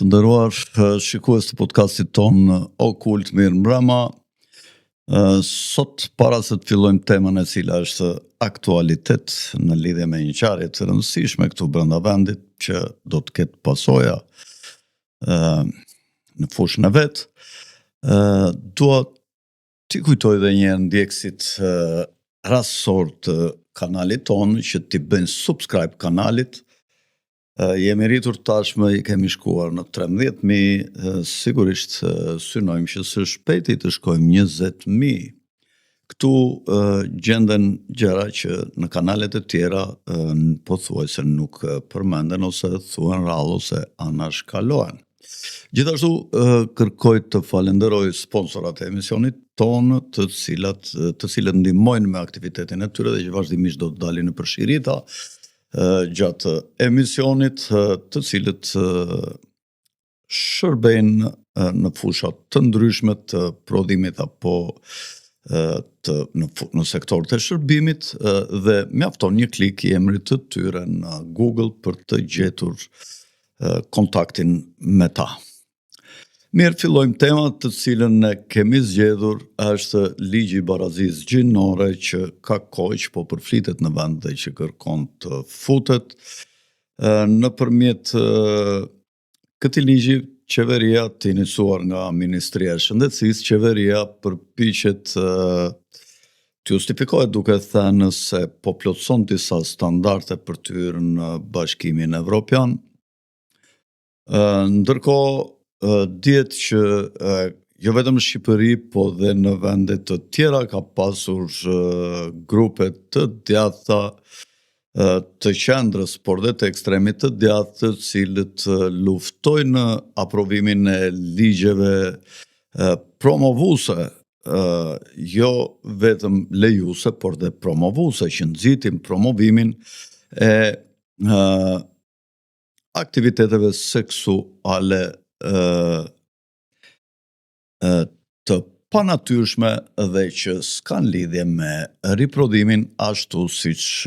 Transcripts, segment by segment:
Të nderuar shikues të podcastit ton Okult Mirë Mbrëma. Sot para se të fillojmë temën e cila është aktualitet në lidhje me një ngjarje të rëndësishme këtu brenda vendit që do të ketë pasoja në fushën e vet, dua t'i kujtoj edhe një herë ndjekësit rastësor të kanalit ton që t'i bëjnë subscribe kanalit. Jemi rritur tashmë, i kemi shkuar në 13.000, sigurisht synojmë që së shpejti të shkojmë 20.000. Këtu gjenden gjëra që në kanalet e tjera pothuajse nuk përmenden ose thuhen rrallë ose anashkalohen. Gjithashtu kërkoj të falenderoj sponsorat e emisionit tonë, të cilët ndihmojnë me aktivitetin e tyre dhe që vazhdimisht do të dalin në përshirita gjatë emisionit, të cilët shërbejnë në fushat të ndryshme të prodhimit apo në sektorët e shërbimit dhe mjafton një klik i emrit të tyre në Google për të gjetur kontaktin me ta. Mirë, fillojmë temat të cilën ne kemi zgjedhur, është ligji i barazisë gjinore që ka kohë që po përflitet në vend dhe që kërkon të futet. Nëpërmjet këtij ligji, qeveria të iniciuar nga Ministria e Shëndetësisë, qeveria përpiqet të justifikohet duke thënë se po plotëson disa standarde për të hyrë në Bashkimin Evropian. Ndërkohë dihet që jo vetëm në Shqipëri, po dhe në vende të tjera ka pasur grupe të djathta të qendrës, por dhe të ekstremit të djathtë, të cilët luftojnë aprovimin e ligjeve promovuese, jo vetëm lejuese, por dhe promovuese, që nxitin promovimin e aktiviteteve seksuale të panatyrshme dhe që s'kan lidhje me riprodhimin, ashtu siç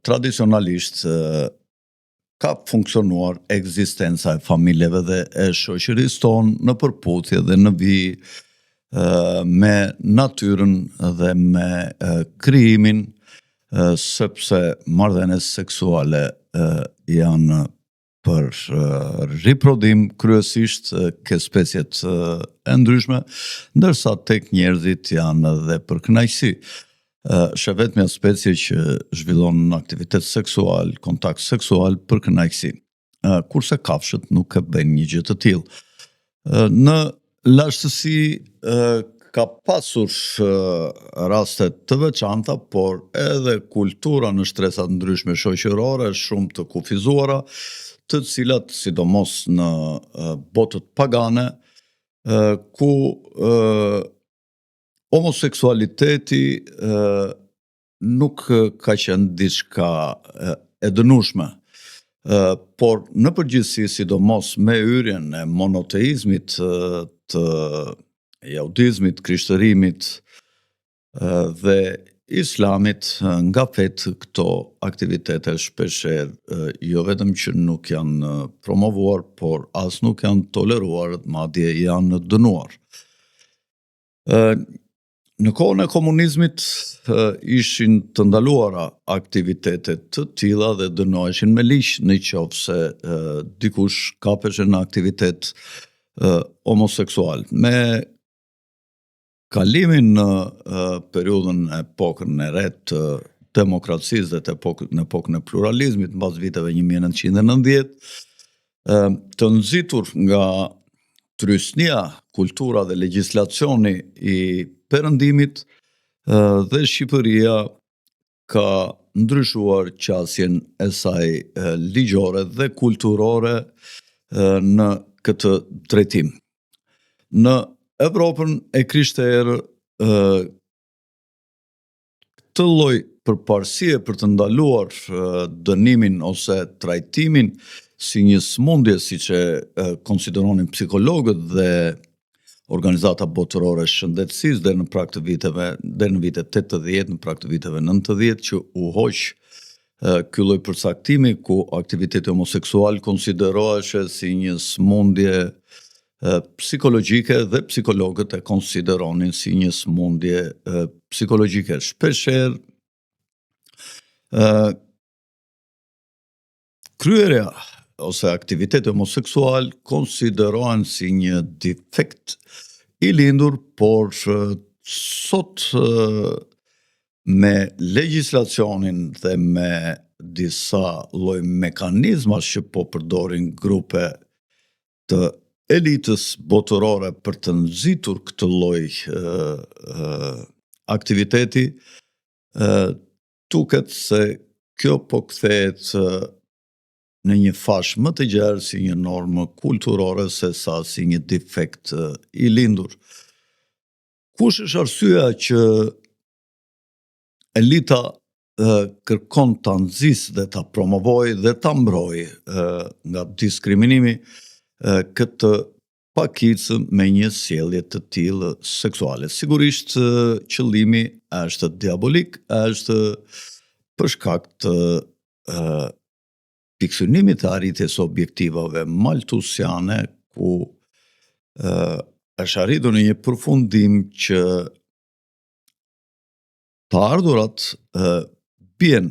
tradicionalisht ka funksionuar ekzistenca e familjeve dhe e shoqërisë tonë në përputhje dhe në vijë me natyrën dhe me krijimin, sepse marrëdhëniet seksuale janë për riprodhim kryesisht ke speciet e ndryshme, ndërsa tek njerëzit janë edhe për kënaqësi. Është vetëm specie që zhvillon aktivitet seksual, kontakt seksual për kënaqësi, kurse kafshët nuk e bëjnë një gjë të tillë. Në lashtësi ka pasur raste të veçanta, por edhe kultura në shtresat ndryshme shoqërore, shumë të kufizuara, të cilat, sidomos në botët pagane, ku homoseksualiteti nuk ka qenë diçka e dënueshme, por në përgjithësi, sidomos me hyrjen e monoteizmit, të jaudizmit, krishtërimit dhe islamit, nga fetë këto aktivitete shpeshherë jo vetëm që nuk janë promovuar, por as nuk janë toleruar, madje janë dënuar. Në kohën e komunizmit ishin të ndaluara aktivitete të tilla dhe dënoheshin me ligj nëse dikush kapeshe në aktivitet homoseksual. Me kalimin në periudhën e epokën e re të demokracisë dhe në epokën e pluralizmit mbas viteve 1990, të nxitur nga trysnia, kultura dhe legjislacioni i perëndimit, dhe Shqipëria ka ndryshuar qasjen e saj ligjore dhe kulturore në këtë drejtim. Në Evropën e krishterë, këtë lloj përparësie për të ndaluar dënimin ose trajtimin si një sëmundje, siç e konsideronin psikologët dhe organizata botërore e shëndetësisë deri në prag të viteve, deri në vitet 80, në prag të viteve 90, që u hoq ky lloj përcaktimi ku aktiviteti homoseksual konsiderohej si një sëmundje psikologjike dhe psikologët e konsideronin si një sëmundje psikologjike. Shpeshherë kryerja ose aktiviteti homoseksual konsiderohen si një defekt i lindur, por sot me legjislacionin dhe me disa lloj mekanizmash që po përdorin grupe të elitës botërore për të nxitur këtë lloj aktiviteti, duket se kjo po kthehet në një fash më të gjerë si një normë kulturore se sa si një defekt i lindur. Kush është arsyeja që elita kërkon ta nxisë dhe ta promovojë dhe ta mbrojë nga diskriminimi këtë pakicë me një sjellje të tillë seksuale? Sigurisht qëllimi është diabolik, është për shkak të fiksonimit të arritjes objektivave maltusiane, ku është arritur në një përfundim që të ardhurat bien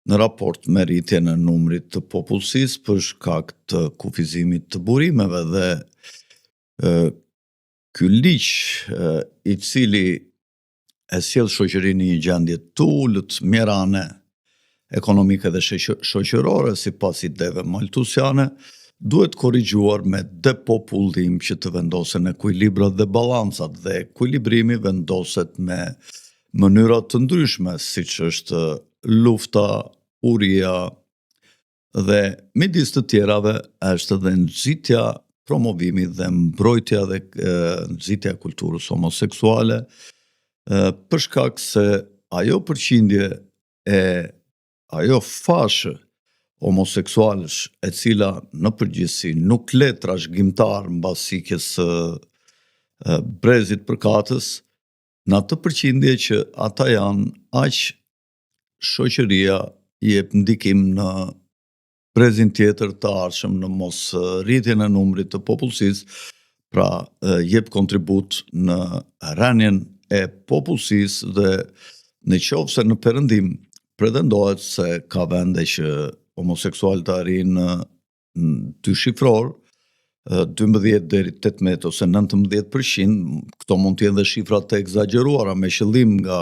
në raport me rritjen e numrit të popullsisë për shkak të kufizimit të burimeve dhe ky ligj i cili e sjell shoqërinë në një gjendje të ulët mjerane ekonomike dhe shoqërore sipas ideve maltusiane, duhet korrigjuar me depopullim që të vendosen ekuilibrat dhe balancat, dhe ekuilibrimi vendoset me mënyra të ndryshme, siç është lufta, uria dhe midis të tjerave është edhe nxitja, promovimi dhe mbrojtja dhe nxitja e kulturës homoseksuale, për shkak se ajo përqindje e ajo fashë homoseksualësh e cila në përgjithësi nuk le trashëgimtar mbas ikjes së brezit përkatës, në atë përqindje që ata janë, aq shoqëria jep ndikim në brezin tjetër të ardhshëm në mos rritjen e numrit të popullsisë, pra jep kontribut në rënien e popullsisë, dhe në qoftë se në perëndim pretendohet se ka vende që homoseksualët arrijnë dyshifror, 12 deri 18 ose 19%, këto mund të jenë dhe shifra të egzageruara me qëllim nga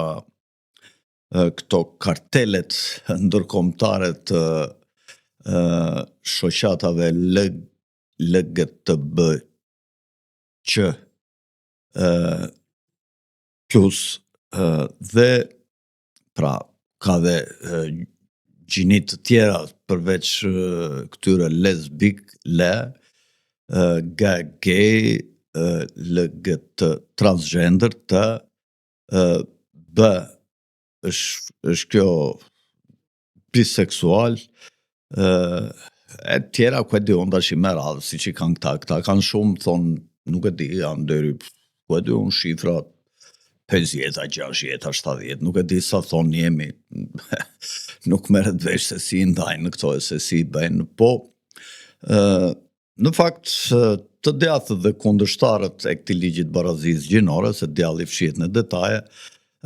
këto kartelet ndërkombëtare të shoqatave LGBTQ plus, dhe pra ka dhe gjinit të tjera përveç këtyre lesbik, gay, LGBT, transgender, b është kjo biseksual, e tjera ku e di unë tash me radhë, siç i kanë këta kanë shumë, thonë, nuk e di, janë deri ku e di unë shifra 50, 60, 70, nuk e di sa thonë jemi, nuk merret vesh se si ndajnë këto e se si bëjnë, po në fakt të djathtët dhe kundërshtarët e këtij ligji të barazisë gjinore, se djalli fshihet në detaje,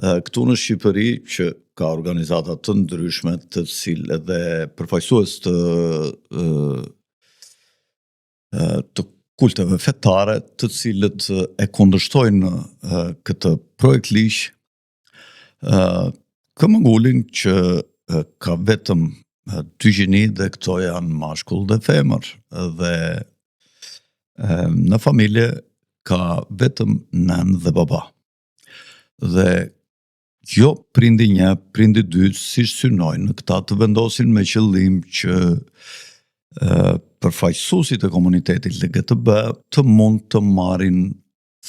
këtu në Shqipëri që ka organizata të ndryshme të cilë dhe përfaqësues të kulteve fetare, të cilët e kundërshtojnë këtë projekt ligj, këmbëngulin që ka vetëm 2 gjini dhe këto janë mashkull dhe femër, dhe në familje ka vetëm nën dhe baba. Dhe jo prindi 1, prindi 2, si synojnë këta të vendosin me qëllim që përfaqësuesit e komunitetit LGBTQ të mund të marrin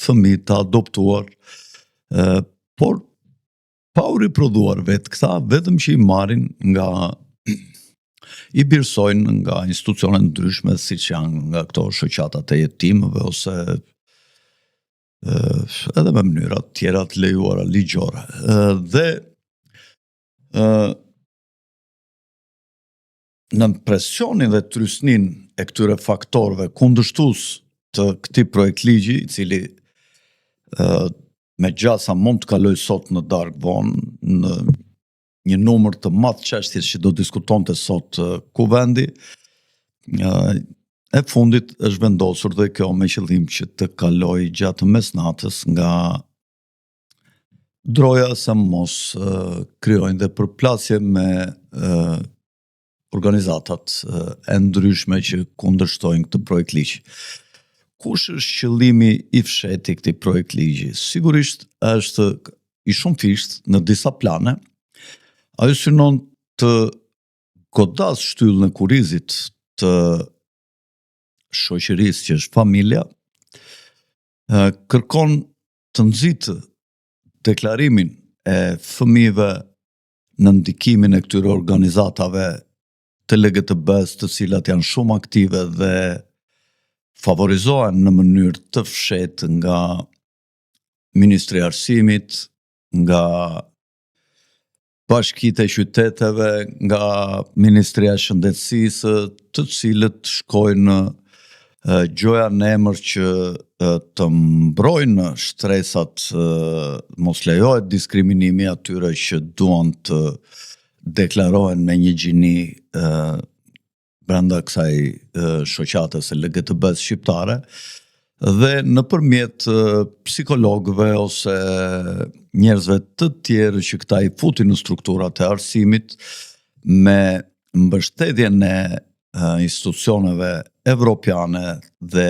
fëmijë të adoptuar, por pa u riprodhuar vetë këta, vetëm që i marrin nga i birsojnë nga institucione ndryshme, siç janë nga këto shoqatat e jetimëve ose edhe me mënyra tjera të lejuara ligjore. Dhe në presionin dhe trysnin e këtyre faktorëve kundërshtues të këtij projekt ligji, i cili me gjasa mund të kaloj sot në darkë vonë, në një numër të madh çështjes që do diskutonte sot kuvendi, e fundit është vendosur dhe kjo me qëllim që të kaloj gjatë mesnatës nga droja se mos krijojnë dhe përplasje me organizatat e ndryshme që kundërshtojnë këtë projekt ligj. Kush është qëllimi i fshehtë i këtij projekt ligji? Sigurisht është i shumëfisht në disa plane. Ajo synon të godas shtyllën e kurrizit të shoqërisë që është familja, kërkon të nxitë deklarimin e fëmijëve në ndikimin e këtyre organizatave të LGTB-s, të cilat janë shumë aktive dhe favorizohen në mënyrë të fshehtë nga Ministria e Arsimit, nga Bashkitë e Qyteteve, nga Ministria e Shëndetësisë, të cilët shkojnë gjoja në emër që të mbrojnë shtresat, mos lejohet diskriminimi atyre që duan të deklarohen me një gjini brenda kësaj shoqatës e LGTB-s shqiptare, dhe nëpërmjet psikologëve ose njerëzve të tjerë që këta i futin në strukturat e arsimit me mbështetjen e institucioneve evropiane dhe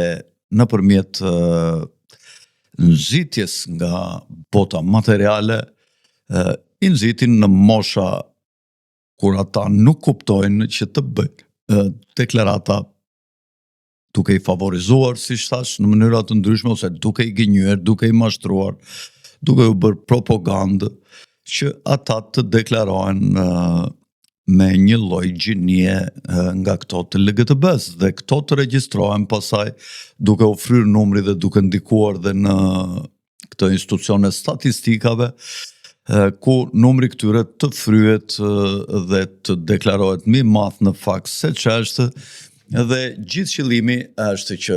nëpërmjet nxitjes nga bota materiale, i nxitin në mosha kur ata nuk kuptojnë që të bëjnë deklarata duke i favorizuar, si thash, në mënyra të ndryshme, ose duke i gënjur, duke i mashtruar, duke u bërë propagandë, që ata të deklarohen me një lloj gjinie nga këto të LGTB-s, dhe këto të regjistrohen pasaj duke ofruar numri dhe duke ndikuar dhe në këto institucione statistikave, ku numri këtyre të fryhet dhe të deklarohet më i madh në fakt se ç'është, dhe gjithë qëllimi është që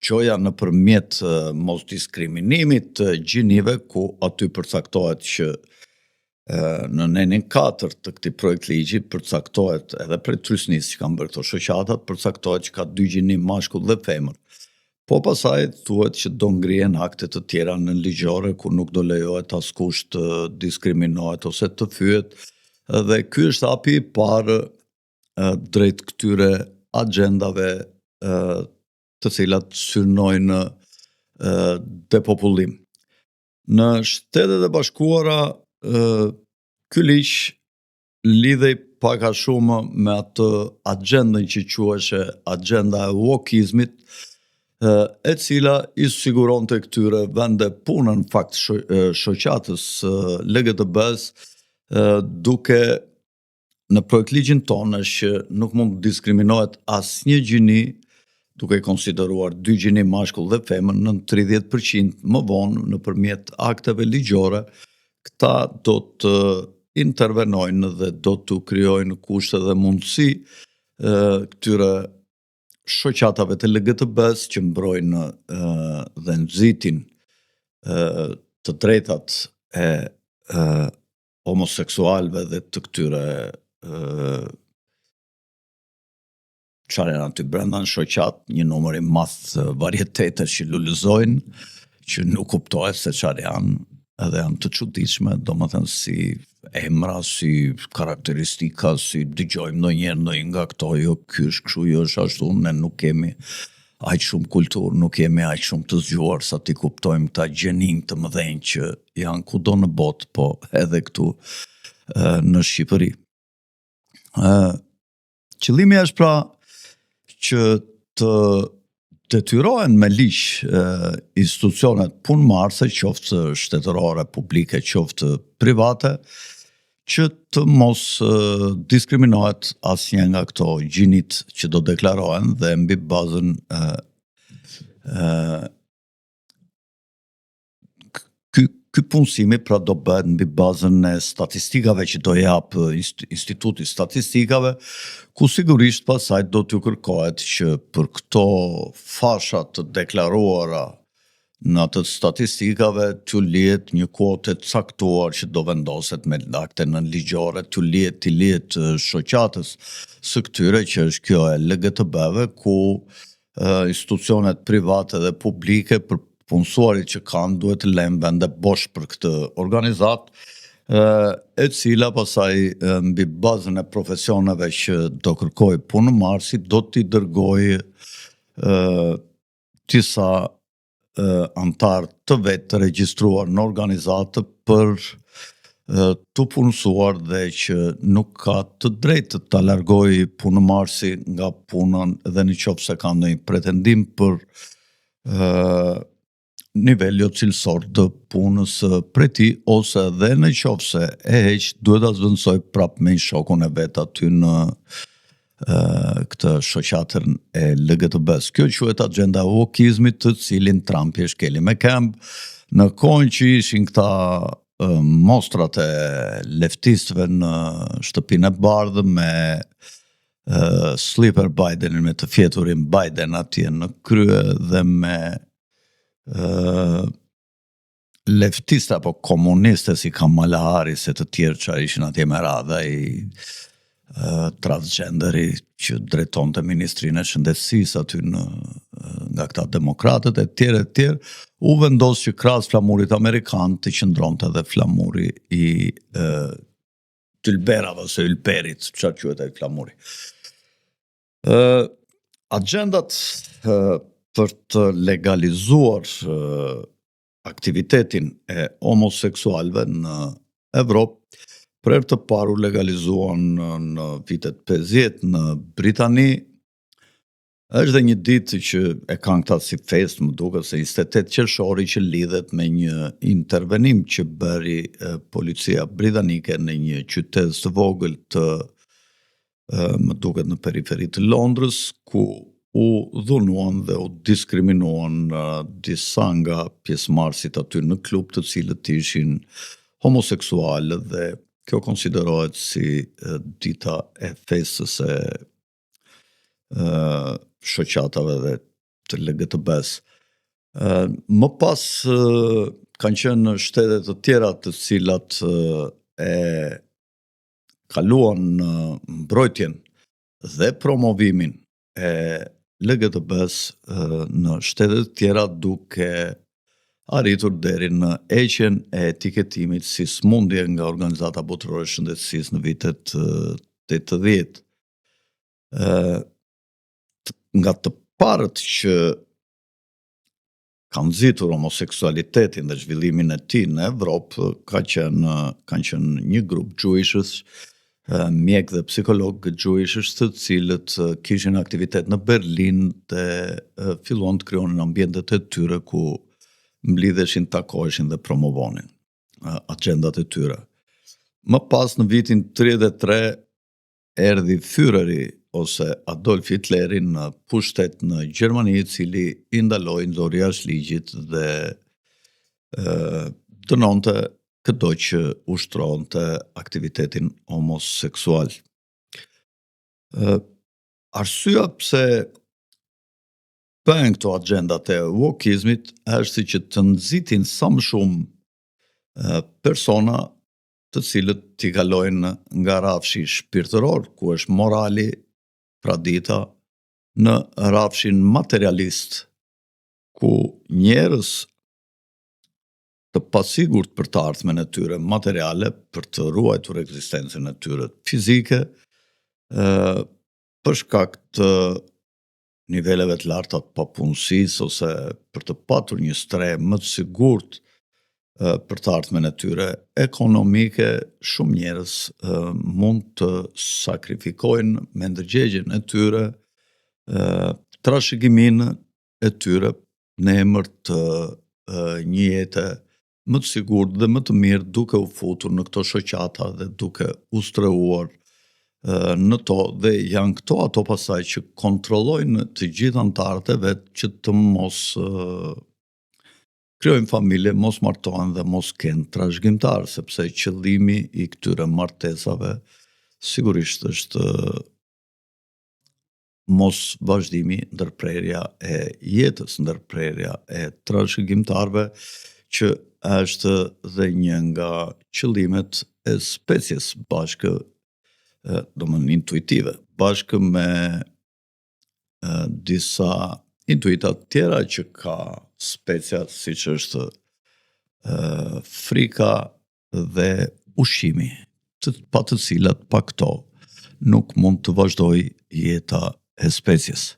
qoja nëpërmjet mos diskriminimit të gjinive, ku aty përcaktohet që në nenin 4 të këtij projekt ligji përcaktohet edhe prej trysnisë që kanë bërë këto shoqatat, përcaktohet që ka 2 gjini, mashkull dhe femër. Po pasaj thuhet që do ngrihen akte të tjera në ligjore ku nuk do lejohet askush të diskriminohet ose të fyet, dhe ky është hapi i parë drejt këtyre agjendave të cilat synojnë depopullim. Në Shtetet e Bashkuara ky ligj lidhej pak a shumë me atë agjendën që quhej agjenda e wokizmit, e cila i siguronte këtyre vende punën fakt shoqatës LGTB-s, duke në projekt ligjin tonë është që nuk mund të diskriminohet asnjë gjini, duke i konsideruar 2 gjini, mashkull dhe femër, në 30% më vonë nëpërmjet akteve ligjore. Këta do të intervenojnë dhe do të krijojnë kushte dhe mundësi këtyre shoqatave të LGTB-s që mbrojnë dhe nxitin të drejtat e homoseksualëve dhe të këtyre çfarë janë aty brenda në shoqat, një numër i madh varietete që lulëzojnë, që nuk kuptohet se çfarë janë, edhe janë të çuditshme, domethënë si emra, si karakteristika, si dëgjojmë ndonjëherë nga këto, jo ky është kështu, jo është ashtu, ne nuk kemi aq shumë kulturë, nuk jemi aq shumë të zgjuar sa ti kuptojmë këta gjenin të mëdhenj që janë kudo në botë, po edhe këtu në Shqipëri. Qëllimi është pra që të detyrohen me ligj institucionet punëmarrëse, qoftë shtetërore, publike, qoftë private, që të mos diskriminohet asnjë nga këto gjinit që do deklarohen, dhe mbi bazën ky punësimi pra do bëhet mbi bazën e statistikave që do jap Instituti Statistikave, ku sigurisht pasaj do t'ju kërkohet që për këto fasha të deklaruara në atë statistikave t'ju lihet një kuote caktuar që do vendoset me akte nënligjore, t'ju lihet shoqatës së këtyre që është kjo e LGTB-ve, ku institucionet private dhe publike për punësuarit që kanë duhet të lejmë vende bosh për këtë organizat, e cila pasaj mbi bazën e profesioneve që do kërkoj punëmarrësi do t'i dërgoj disa antar të vetë të regjistruar në organizatë për të punësuar dhe që nuk ka të drejtë të largoj punëmarrësi nga punën dhe në qoftë se ka ndonjë pretendim për nivel jo cilësor të punës prej tij, ose dhe në qoftë se e heq duhet ta zvendësoj prapë me shokun e vet aty në këtë shoqatën e LGTB-s. Kjo quhet agenda e wokizmit, të cilin Trumpi e shkeli me këmbë në kohën që ishin këta mostrat e leftistëve në shtëpinë e bardhë me Sleeper Bidenin, me të fjeturin Biden atje në krye dhe me leftiste apo komuniste si Kamala Harris e të tjerë që ishin atje me radha, i transgenderi që drejton të Ministrinë e Shëndetësisë aty nga këta demokratët e tjerë, u vendos që krahas flamurit amerikan të qëndronte edhe flamuri i Tylberave ose Ylperit, çfarë quhet ai flamuri. Agendat për të legalizuar aktivitetin e homoseksualve në Evropë për herë të parë u legalizuan në vitet 50 në Britani. Është dhe një ditë që e kanë këta si fest, më duket se 28 qershori, që lidhet me një intervenim që bëri policia britanike në një qytet të vogël të më duket në periferi të Londrës, ku u dhunuan dhe u diskriminuan disa nga pjesëmarrësit aty në klub, të cilët ishin homoseksualë, dhe kjo konsiderohet si dita e festës e shoqatave dhe të LGTB-s. Më pas kanë qenë shtete të tjera të cilat e kaluan në mbrojtjen dhe promovimin e LGTB-s në shtete të tjera, duke arritur deri në heqjen e etiketimit si smundje nga Organizata Botërore e Shëndetësisë në vitet 80. Nga të parët që kanë nxitur homoseksualitetin dhe zhvillimin e tij në Evropë kanë qenë një grup gjuhishës, mjek dhe psikolog gjuhishës, të cilët kishin aktivitet në Berlin dhe filluan të krijonin ambientet e tyre ku mblidheshin, takoheshin dhe promovonin agendat e tyre. Më pas në vitin 33 erdhi Führeri ose Adolf Hitleri në pushtet në Gjermani, i cili i ndaloi nxorja e ligjit dhe dënonte këto që ushtronte aktivitetin homoseksual. Arsyeja pse bëhen këto agendat e wokizmit është që të nxitin sa më shumë persona të cilët t'i kalojnë nga rafshi shpirtëror, ku është morali, tradita, në rafshin materialist, ku njerëz të pasigurt për të ardhmen e tyre materiale, për të ruajtur ekzistencën e tyre fizike, për shkak të niveleve të larta të papunësisë, ose për të patur një stre më të sigurt për të ardhmen e tyre ekonomike, shumë njerëz mund të sakrifikojnë me ndërgjegjen e tyre trashëgiminë e tyre në emër të një jete më të sigurt dhe më të mirë, duke u futur në këto shoqata dhe duke u streuar në to, dhe janë këto ato pasaj që kontrollojnë të gjithë antarët e vet që të mos krijojnë familje, mos martohen dhe mos kenë trashëgimtar, sepse qëllimi i këtyre martesave sigurisht është mos vazhdimi, ndërprerja e jetës, ndërprerja e trashëgimtarve, që është dhe një nga qëllimet e species bashkë, domethënë intuitive, bashkë me disa intuita tjera që ka specia, siç është frika dhe ushqimi, pa të cilat pa këto nuk mund të vazhdoj jeta e species.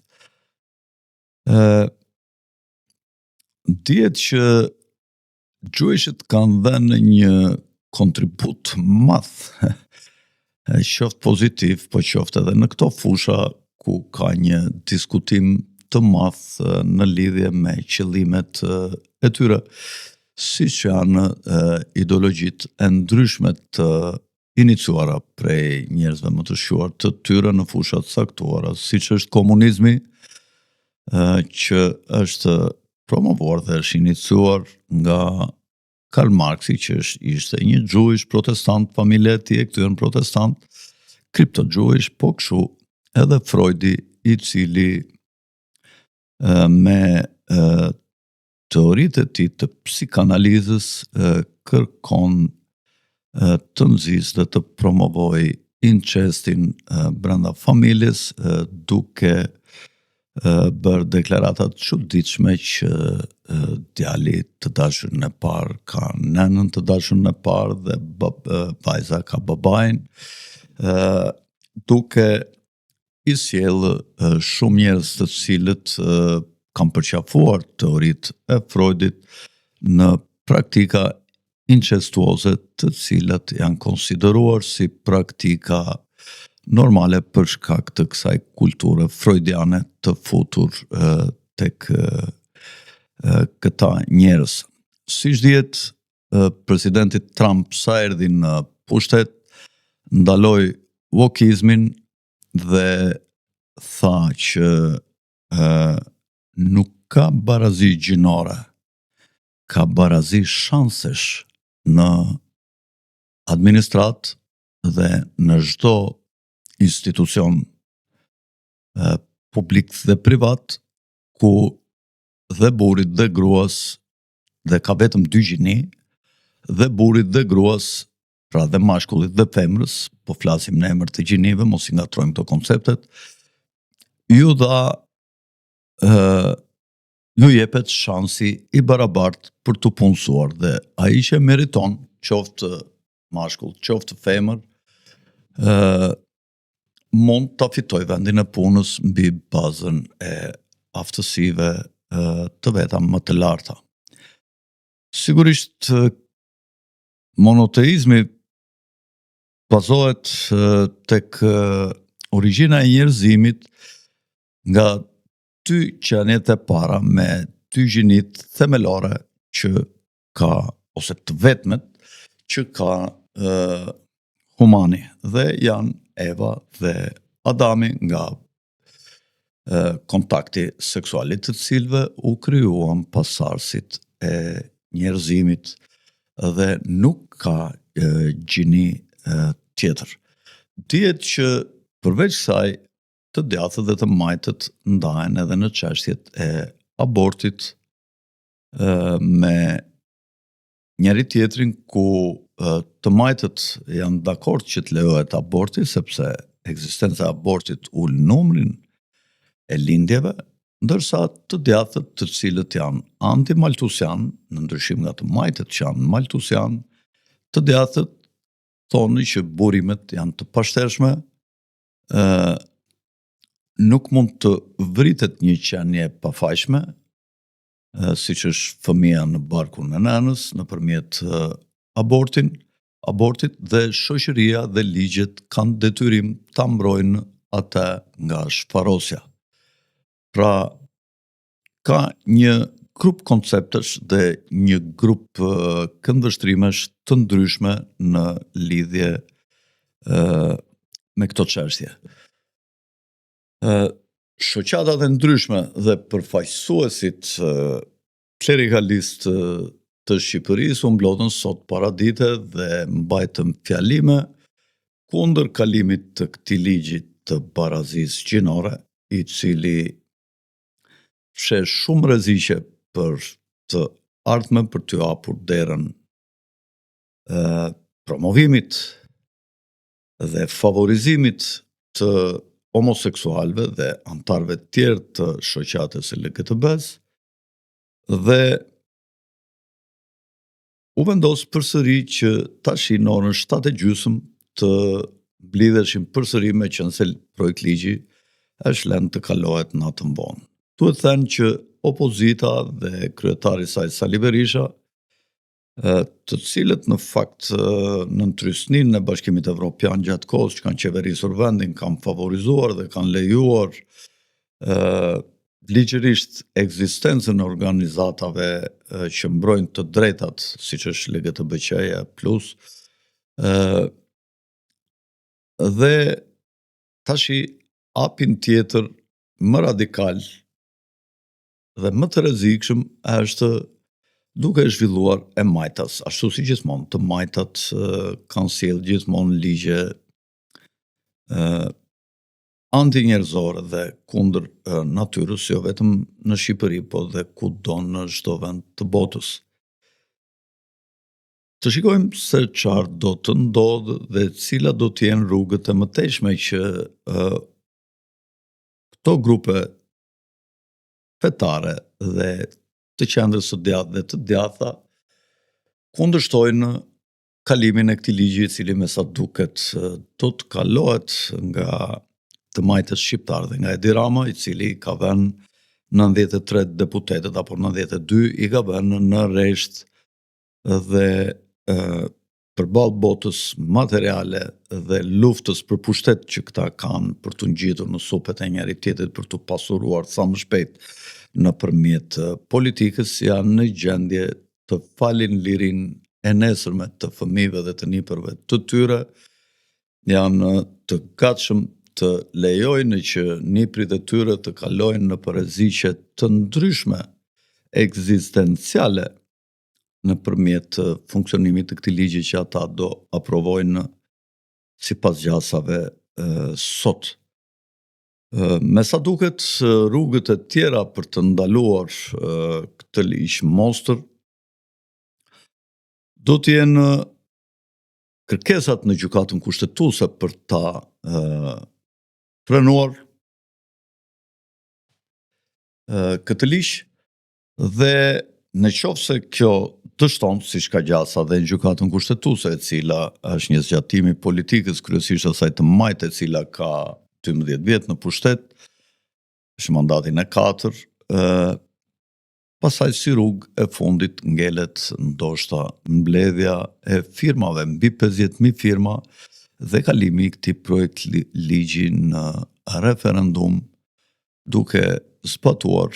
Dihet që gjueshët kanë dhënë një kontribut madh, qoftë pozitiv, po qoftë edhe në këto fusha ku ka një diskutim të madh në lidhje me qëllimet e tyre, siç janë ideologjitë e ndryshme të iniciuara prej njerëzve më të shquar të tyre në fusha të caktuara, siç është komunizmi, që është promovuar dhe është iniciuar nga Karl Marxi, që ishte një gjuish protestant, familja e tij e kthyen protestant, kripto-gjuish, po kështu edhe Freudi, i cili me teoritë e tij të psikanalizës kërkon të nxisë dhe të promovoj incestin brenda familjes, duke bërë deklaratat çuditshme që djali të dashurin e parë ka nënën të dashurin e parë dhe vajza ka babain, duke i sjellë shumë njerëz të cilët kanë përqafuar teoritë e Freudit në praktika incestuoze, të cilat janë konsideruar si praktika normale për shkak të kësaj kulture freudiane të futur tek këta njerëz. Siç dihet, presidenti Trump sa erdhi në pushtet, ndaloi wokizmin dhe tha që nuk ka barazi gjinore, ka barazi shansesh në administratë dhe në çdo institucion publik dhe privat, ku dhe burrit dhe gruas, dhe ka vetëm 2 gjini, dhe burrit dhe gruas, pra dhe mashkullit dhe femrës, po flasim në emër të gjinive, mos i ngatrojmë këto konceptet, ju jepet shansi i barabartë për të punësuar, dhe ai që meriton, qoftë mashkull, qoftë femër, mund ta fitoj vendin e punës mbi bazën e aftësive të veta më të larta. Sigurisht, monoteizmi bazohet tek origjina e njerëzimit nga 2 qenjet e para me 2 gjinit themelore që ka, ose të vetmet që ka humani, dhe janë Eva dhe Adami, nga kontakti seksualit të cilëve u krijuan pasardhësit e njerëzimit dhe nuk ka gjini tjetër. Dihet që përveç kësaj, të djathtët dhe të majtët ndahen edhe në çështjet e abortit me njëri tjetrin, ku të majtët janë dakord që të lejohet aborti, sepse ekzistenca e abortit ul numrin e lindjeve, ndërsa të djathtët, të cilët janë anti-maltusian, në ndryshim nga të majtët që janë maltusian, të djathtët thonë që burimet janë të pashtershme, nuk mund të vritet një qenie pafajshme, siç është fëmia në barkun e nënës, nëpërmjet abortit, dhe shoqëria dhe ligjet kanë detyrim ta mbrojnë atë nga shfarosja. Pra, ka një grup konceptesh dhe një grup këndvështrimesh të ndryshme në lidhje me këto çështje. Shoqatat e ndryshme dhe përfaqësuesit Klerikalistë të Shqipërisë u mblodhen sot para dite dhe mbajtën fjalime kundër kalimit të këtij ligji të barazisë gjinore, i cili fshesh shumë rreziqe për të ardhmen, për t'u hapur derën promovimit dhe favorizimit të homoseksualëve dhe antarëve të tjerë të shoqatës LGTB-s, dhe u vendos përsëri që tashi në orën 7:30 të mblidheshin përsëri, me qenë se projekt ligji është lënë të kalohet natën vonë. Duhet thënë që opozita dhe kryetari i saj Sali Berisha, të cilët në fakt në ndrysninë e Bashkimit Evropian gjatë kohës që kanë qeverisur vendin, kanë favorizuar dhe kanë lejuar ligjërisht ekzistencën e organizatave që mbrojnë të drejtat, siç është LGTBQ+, dhe tashi hapin tjetër më radikal dhe më të rrezikshëm është duke zhvilluar e majtas, ashtu si gjithmonë. Të majtat kanë sjellë gjithmonë ligje antinjerëzore dhe kundër natyrës, jo vetëm në Shqipëri, po dhe kudo në çdo vend të botës. Të shikojmë se çfarë do të ndodhë dhe cilat do të jenë rrugët e mëtejshme që këto grupe fetare dhe të qendrës së djathtë dhe të djathta kundërshtojnë kalimin e këtij ligji, i cili me sa duket do të kalohet nga të majtës shqiptar dhe nga Edi Rama, i cili ka vënë 93 deputetët apo 92 i ka vënë në rreshtë dhe përballë botës materiale dhe luftës për pushtet që këta kanë për të ngjitur në supet e njëri tjetrit, për të pasuruar sa më shpejt nëpërmjet politikës, janë në gjendje të falin lirinë e nesërme të fëmijëve dhe të nipërve të tyre, janë të gatshëm të lejojnë që niprit e tyre të kalojnë në rreziqe të ndryshme ekzistenciale nëpërmjet funksionimit të këtij ligji që ata do aprovojnë sipas gjasave sot. Me sa duket, rrugët e tjera për të ndaluar këtë ligj monstër do të jenë kërkesat në gjykatën kushtetuese për ta pranuar këtë ligj, dhe në qoftë se kjo dështon, siç ka gjasa dhe në gjykatën kushtetuese, e cila është një zgjatimi i politikës, kryesisht asaj të majtë, e cila ka 12 vjet në pushtet, është mandatin e 4, pastaj si rrugë e fundit ngelet ndoshta mbledhja e firmave, mbi 50.000 firma, dhe kalimi i këtij projekt ligji në referendum, duke zbatuar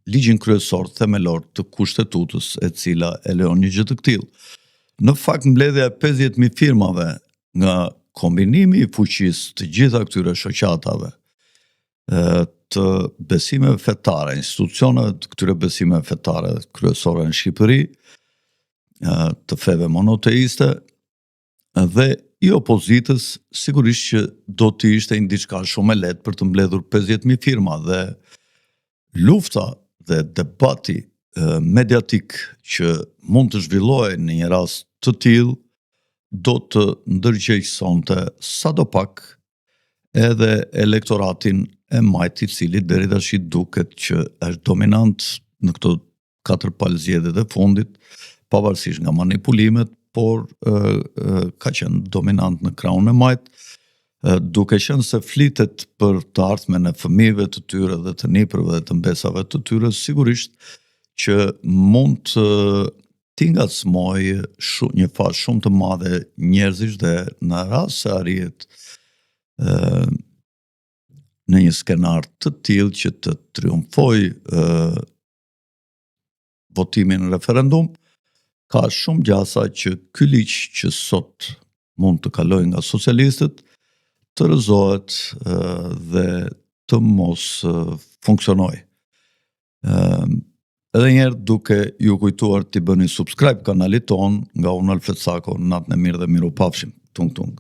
ligjin kryesor themelor të kushtetutës, e cila e lejon një gjë të tillë. Në fakt, mbledhja e 50.000 firmave nga kombinimi i fuqisë të gjitha këtyre shoqatave, të besimeve fetare, institucioneve të këtyre besimeve fetare kryesore në Shqipëri, të feve monoteiste dhe i opozitës, sigurisht që do të ishte një diçka shumë e lehtë për të mbledhur 50.000 firma, dhe lufta dhe debati mediatik që mund të zhvillohej në një rast të tillë do të ndërgjegjësonte sadopak edhe elektoratin e majtë, i cili deri tash duket që është dominant në këto 4 palëzjedhjet e fundit, pavarësisht nga manipulimet, por ka qenë dominant në krahun e majtë, duke qenë se flitet për të ardhmen e fëmijëve të tyre dhe të nipërve dhe të mbesave të tyre, sigurisht që mund t'i ngacmojë një fashë shumë të madhe njerëzish, dhe në rast se arrihet në një skenar të tillë që të triumfojë votimi në referendum, ka shumë gjasa që ky ligj që sot mund të kalojë nga socialistët të rrëzohet dhe të mos funksionoj. Edhe njerë duke ju kujtuar t'i bëni subscribe kanalit ton, nga unë Alfred Sako, natën e mirë dhe miru pafshim. Tung tung.